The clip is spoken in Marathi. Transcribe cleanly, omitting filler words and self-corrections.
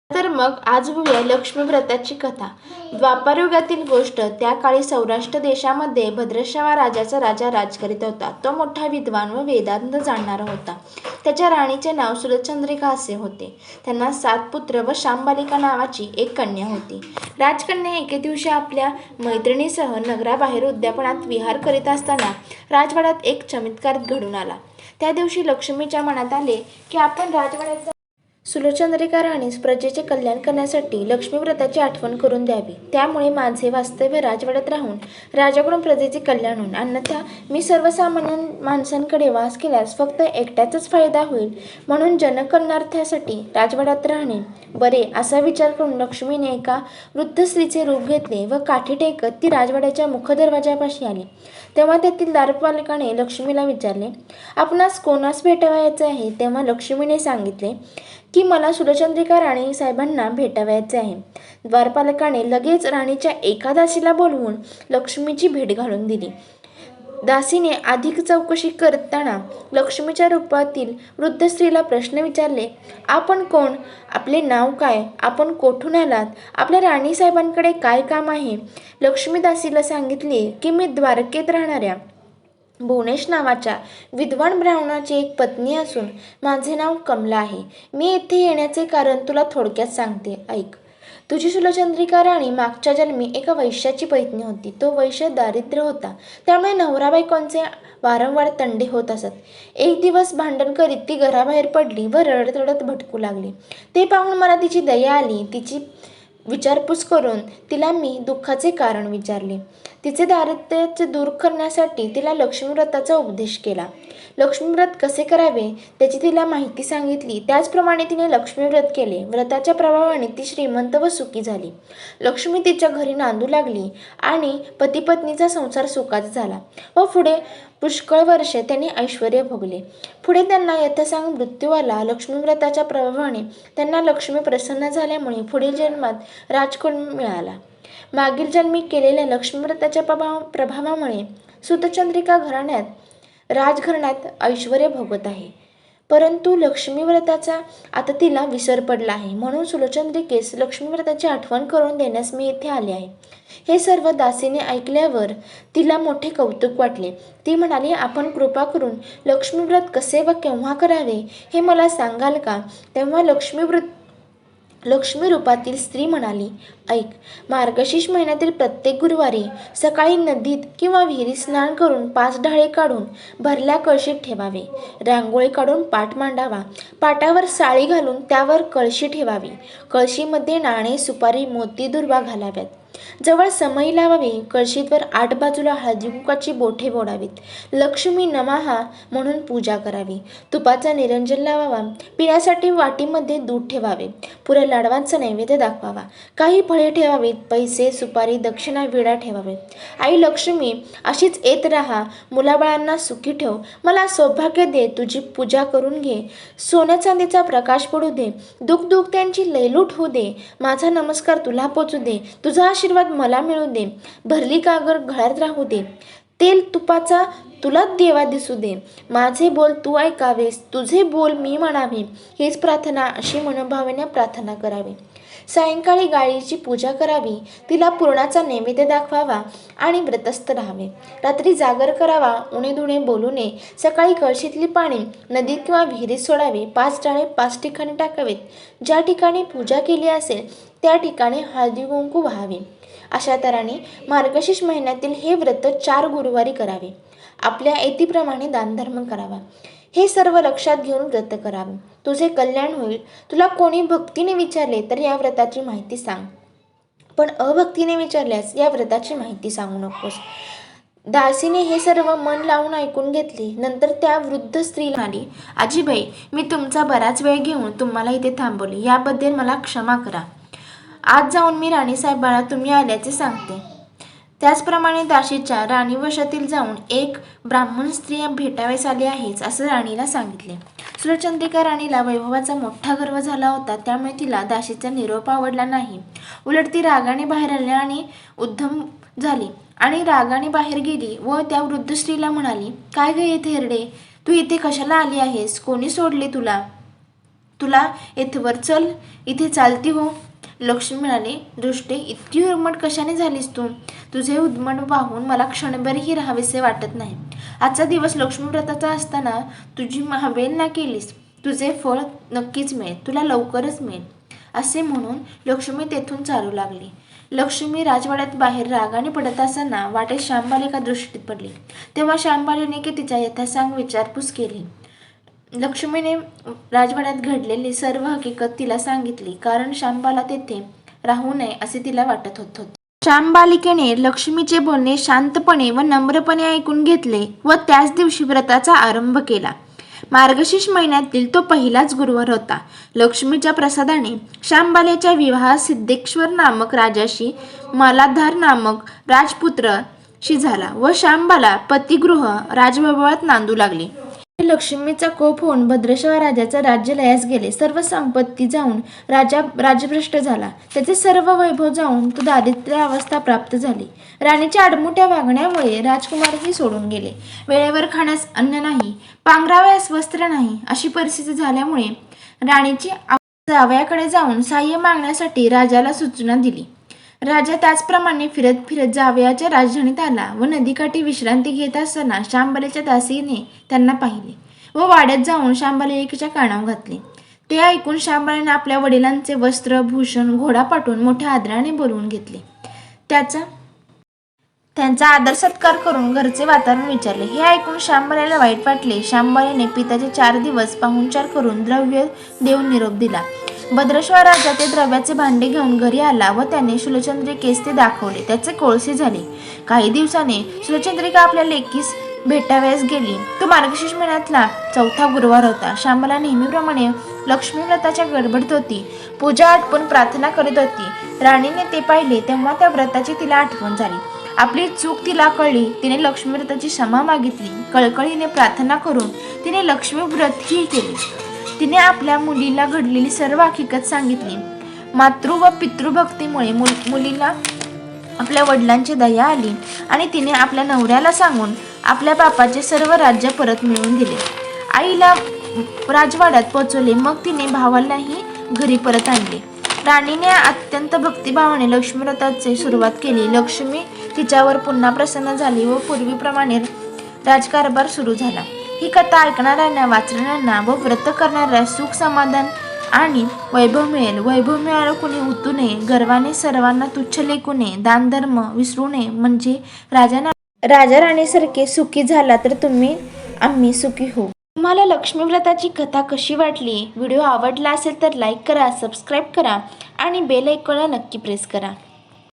तर मग आज बघूया लक्ष्मी व्रताची कथा. द्वापारयुगातील गोष्ट. त्या काळी सौराष्ट्र देशामध्ये भद्रश्रवा राजाचा राजा राज करीत होता. तो मोठा विद्वान व वेदांत जाणणारा होता. त्याच्या राणीचे नाव सुरचंद्रिका असे होते. त्यांना 7 पुत्र व शांबालिका नावाची एक कन्या होती. राजकन्या एके दिवशी आपल्या मैत्रिणीसह नगराबाहेर उद्यापनात विहार करीत असताना राजवाड्यात एक चमत्कार घडून आला. त्या दिवशी लक्ष्मीच्या मनात आले की आपण राजवाड्यात सुलोचंद्रिका राणीस प्रजेचे कल्याण करण्यासाठी लक्ष्मी व्रताची आठवण करून द्यावी. त्यामुळे माझे वास्तव्य राजवाड्यात राहून राजाकडून प्रजेचे कल्याण होईल. अन्यथा मी सर्वसामान्य माणसांकडे वास केल्यास फक्त एकट्याचाच फायदा होईल. म्हणून जनकल्याणार्थासाठी राजवाड्यात राहणे बरे असा विचार करून लक्ष्मीने एका वृद्ध स्त्रीचे रूप घेतले व काठी टेकत ती राजवाड्याच्या मुखदरवाजापाशी आली. तेव्हा तेथील द्वारपालकाने लक्ष्मीला विचारले, आपणास कोणास भेटावयाचे आहे? तेव्हा लक्ष्मीने सांगितले की मला सुलोचंद्रिका राणी साहेबांना भेटावयाचे आहे. द्वारपालकाने लगेच राणीच्या एका दासीला बोलवून लक्ष्मीची भेट घालून दिली. दासीने अधिक चौकशी करताना लक्ष्मीच्या रूपातील वृद्ध स्त्रीला प्रश्न विचारले, आपण कोण? आपले नाव काय? आपण कोठून आलात? आपल्या राणी साहेबांकडे काय काम आहे? लक्ष्मी दासीला सांगितले की मी द्वारकेत राहणाऱ्या भुवनेश नावाच्या विद्वान ब्राह्मणाची एक पत्नी असून माझे नाव कमला आहे. मी येथे येण्याचे कारण तुला थोडक्यात सांगते, ऐक. तुझी सुलोचंद्रिका राणी मागच्या जन्मी एका वैश्याची पैत्नी होती. तो वैश्य दारिद्र्य होता, त्यामुळे नवरा बायकोंचे वारंवार तंडे होत असत. एक दिवस भांडण करीत ती घराबाहेर पडली व रडत रडत भटकू लागली. ते पाहून मला तिची दया आली. तिची विचारपूस करून तिला मी दुःखाचे कारण विचारले. तिचे दारिद्र्य दूर करण्यासाठी तिला लक्ष्मीव्रताचा उपदेश केला. लक्ष्मीव्रत कसे करावे त्याची तिला माहिती सांगितली. त्याचप्रमाणे तिने लक्ष्मीव्रत केले. व्रताच्या प्रभावाने ती श्रीमंत व सुखी झाली. लक्ष्मी तिच्या घरी नांदू लागली आणि पतीपत्नीचा संसार सुखाचा झाला व पुढे पुष्कळ वर्षे त्यांनी ऐश्वर्य भोगले. पुढे त्यांना यथासांग मृत्यू आला. लक्ष्मीव्रताच्या प्रभावाने त्यांना लक्ष्मी प्रसन्न झाल्यामुळे पुढील जन्मात राजकुल मिळाला. मागील जन्मी केलेल्या लक्ष्मीव्रताच्या प्रभावामुळे सुतचंद्रिका राजघराण्यात ऐश्वर्य भोगत आहे. परंतु लक्ष्मीव्रताचा आता तिला विसर पडला आहे. म्हणून सुलोचंद्रिकेस लक्ष्मीव्रताची आठवण करून देण्यास मी येथे आले आहे. हे सर्व दासीने ऐकल्यावर तिला मोठे कौतुक वाटले. ती म्हणाली, आपण कृपा करून लक्ष्मीव्रत कसे व केव्हा करावे हे मला सांगाल का? तेव्हा लक्ष्मी रूपातील स्त्री म्हणाली, ऐक. मार्गशीर्ष महिन्यातील प्रत्येक गुरुवारी सकाळी नदीत किंवा विहिरीत स्नान करून 5 ढाळे काढून भरल्या कळशीत ठेवावे. रांगोळी काढून पाट मांडावा. पाटावर साळी घालून त्यावर कळशी ठेवावी. कळशीमध्ये नाणे, सुपारी, मोती, दुर्वा घालाव्यात. जवळ समई लावावी. कळशीवर 8 बाजूला हळदीकुंकाची बोटे बोडावीत. लक्ष्मी नमः म्हणून पूजा करावी. तुपाचा निरंजन लावावा. पिण्यासाठी वाटीमध्ये दूध ठेवावे. पुढे लाडवांचा नैवेद्य दाखवावा. काही फळे ठेवावीत. पैसे, सुपारी, दक्षिणा, विडा ठेवावेत. आई लक्ष्मी, अशीच येत राहा. मुलाबाळांना सुखी ठेव. मला सौभाग्य दे. तुझी पूजा करून घे. सोन्या चांदीचा प्रकाश पडू दे. दुःख त्यांची लयलूट होऊ दे. माझा नमस्कार तुला पोचू दे. तुझा आशीर्वाद मला मिळू दे. भरली कागर घरात राहू दे. तेल तुपाचा तुला देवा दिसू दे. माझे बोल तू ऐकावेस. तुझे बोल मी म्हणावे. हीच प्रार्थना अशी मनोभावेने प्रार्थना करावी. सायंकाळी गायीची पूजा करावी. तिला पुरणाचा नैवेद्य दाखवावा आणि व्रतस्थ राहावे. रात्री जागर करावा. उणे धुणे बोलू नये. सकाळी कळशीतली पाणी नदीत किंवा विहिरीत सोडावे. 5 डाळे 5 ठिकाणी टाकावेत. ज्या ठिकाणी पूजा केली असेल त्या ठिकाणी हळदी कुंकू व्हावे. अशा तऱ्हेने मार्गशीर्ष महिन्यातील हे व्रत 4 गुरुवारी करावे. आपल्या ऐतीप्रमाणे दानधर्म करावा. हे सर्व लक्षात घेऊन व्रत करावे. तुझे कल्याण होईल. तुला कोणी भक्तीने विचारले तर या व्रताची माहिती सांग, पण अभक्तीने विचारल्यास या व्रताची माहिती सांगू नकोस. दासीने हे सर्व मन लावून ऐकून घेतले. नंतर त्या वृद्ध स्त्रीला म्हणाली, आजीबाई, मी तुमचा बराच वेळ घेऊन तुम्हाला इथे थांबवले. याबद्दल मला क्षमा करा. आज जाऊन मी राणीसाहेबाला तुम्ही आल्याचे सांगते. त्याचप्रमाणे दासीच्या राणीवशातील जाऊन एक ब्राह्मण स्त्री भेटावयास आली आहेच असं राणीला सांगितले. सुलोचंद्रिका राणीला वैभवाचा मोठा गर्व झाला होता. त्यामुळे तिला दासीचा निरोप आवडला नाही. उलट ती रागाने बाहेर आली आणि उद्धम झाली आणि रागाने बाहेर गेली व त्या वृद्ध स्त्रीला म्हणाली, काय ग थेरडे, तू इथे कशाला आली आहेस? कोणी सोडले तुला? तुला येथवर चल, इथे चालती हो. लक्ष्मी म्हणाले, दृष्टे, इतकी उर्मट कशाने झालीस तू? तुझे उद्मट पाहून मला क्षणभरही राहावेसे वाटत नाही. आजचा दिवस लक्ष्मीव्रताचा असताना तुझी महावेलना केलीस. तुझे फळ नक्कीच मिळेल, तुला लवकरच मिळेल. असे म्हणून लक्ष्मी तेथून चालू लागली. लक्ष्मी राजवाड्यात बाहेर रागाने पडत असताना वाटेत श्यामबालिका दृष्टीत पडली. तेव्हा श्यामबालीने की तिच्या यथासांग विचारपूस केली. लक्ष्मीने राजवाड्यात घडलेली सर्व हकीकत तिला सांगितली, कारण श्यामबाला तेथे राहू नये असे तिला वाटत होते. श्यामबालिकेने लक्ष्मीचे बोलणे शांतपणे व नम्रपणे ऐकून घेतले व त्याच दिवशी व्रताचा आरंभ केला. मार्गशीर्ष महिन्यातील तो पहिलाच गुरुवार होता. लक्ष्मीच्या प्रसादाने श्यामबालेच्या विवाह सिद्धेश्वर नामक राजाशी, मालाधार नामक राजपुत्राशी झाला व श्यामबाला पतिगृह राजवैभवात नांदू लागली. लक्ष्मीचा कोप होऊन भद्रेश्वर राजाचा राज्य लयास गेले. सर्व संपत्ती जाऊन राजा राजभ्रष्ट झाला. त्याचे सर्व वैभव जाऊन तो दारिद्र्य अवस्था प्राप्त झाली. राणीच्या आडमुठ्या वागण्यामुळे राजकुमारही सोडून गेले. वेळेवर खाण्यास अन्न नाही, पांघरावयास वस्त्र नाही अशी परिस्थिती झाल्यामुळे राणीची जावयाकडे जाऊन सहाय्य मागण्यासाठी राजाला सूचना दिली. राजा त्याचप्रमाणे फिरत फिरत जावयाच्या राजधानीत आला व नदीकाठी विश्रांती घेत असताना श्यामबालेच्या दासीने त्यांना पाहिले व वाड्यात जाऊन श्यामबालिकेच्या कानावर घातले. ते ऐकून श्यामबालेने आपल्या वडिलांचे वस्त्र, भूषण, घोडा पाठवून मोठ्या आदराने बोलवून घेतले. त्यांचा आदर सत्कार करून घरचे वातावरण विचारले. हे ऐकून श्यामबालेला वाईट वाटले. श्यामबालेने पित्याचे 4 दिवस पाहुणचार करून द्रव्य देऊन निरोप दिला. भद्रेश्वर राजा ते द्रव्याचे भांडे घेऊन घरी आला व त्याने शूलचंद्रिकेस ते दाखवले. त्याचे कोळसे झाले. काही दिवसाने शूलचंद्रिका आपल्या लेकीस भेटावयास गेली. तो मार्गशीर्ष महिन्यातला 4था गुरुवार होता. श्यामबाला नेहमीप्रमाणे लक्ष्मी व्रताच्या गडबडीत होती. पूजा आटपून प्रार्थना करीत होती. राणीने ते पाहिले तेव्हा त्या व्रताची तिला आठवण झाली. आपली चूक तिला कळली. तिने लक्ष्मी व्रताची क्षमा मागितली. कळकळीने प्रार्थना करून तिने लक्ष्मी व्रतही केले. तिने आपल्या मुलीला घडलेली सर्व हकीकत सांगितली. मातृ व पितृभक्तीमुळे मुलीला आपल्या वडिलांची दया आली आणि तिने आपल्या नवऱ्याला सांगून आपल्या बापाचे सर्व राज्य परत मिळवून दिले. आईला राजवाड्यात पोचवले. मग तिने भावालाही घरी परत आणले. राणीने अत्यंत भक्तिभावाने लक्ष्मी व्रताची सुरुवात केली. लक्ष्मी तिच्यावर पुन्हा प्रसन्न झाली व पूर्वीप्रमाणे राजकारभार सुरू झाला. ही कथा ऐकणाऱ्यांना, वाचणाऱ्यांना व व्रत करणाऱ्या सुख, समाधान आणि वैभव मिळेल. वैभव मिळालं कुणी उतू नये, गर्वाने सर्वांना तुच्छ लेखू नये, दानधर्म विसरू नये, म्हणजे राजा राणीसारखे सुखी झाला तर आम्ही सुखी होऊ. तुम्हाला लक्ष्मी व्रताची कथा कशी वाटली? व्हिडिओ आवडला असेल तर लाईक करा, सबस्क्राईब करा आणि बेल आयकॉनला नक्की प्रेस करा.